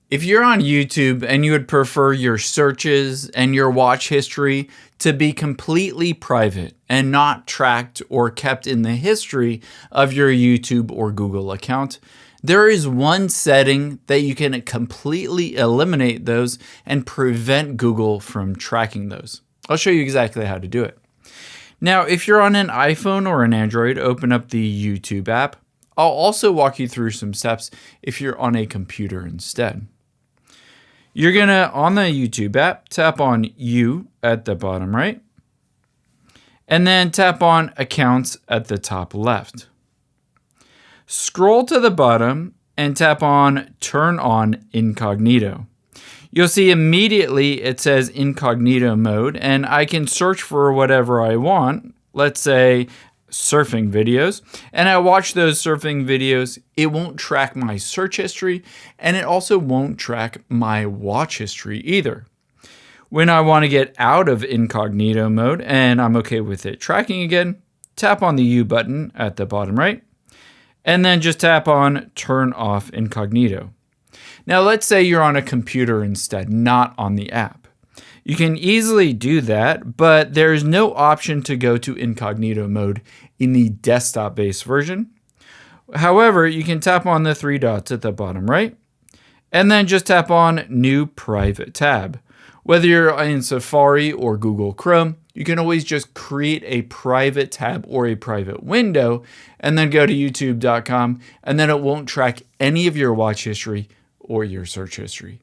If you're on YouTube and you would prefer your searches and your watch history to be completely private and not tracked or kept in the history of your YouTube or Google account, there is one setting that you can completely eliminate those and prevent Google from tracking those. I'll show you exactly how to do it. Now, if you're on an iPhone or an Android, open up the YouTube app. I'll also walk you through some steps if you're on a computer instead. You're going to, on the YouTube app, tap on You at the bottom right, and then tap on Accounts at the top left. Scroll to the bottom and tap on Turn on Incognito. You'll see immediately it says Incognito mode, and I can search for whatever I want, let's say surfing videos, and I watch those surfing videos. It won't track my search history, and it also won't track my watch history either. When I want to get out of incognito mode and I'm okay with it tracking again, tap on the U button at the bottom right, and then just tap on Turn off Incognito. Now let's say you're on a computer instead, not on the app. You can easily do that, but there's no option to go to incognito mode in the desktop-based version. However, you can tap on the three dots at the bottom right, and then just tap on New Private Tab. Whether you're in Safari or Google Chrome, you can always just create a private tab or a private window, and then go to youtube.com, and then it won't track any of your watch history or your search history.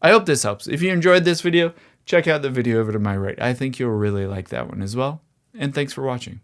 I hope this helps. If you enjoyed this video, check out the video over to my right. I think you'll really like that one as well. And thanks for watching.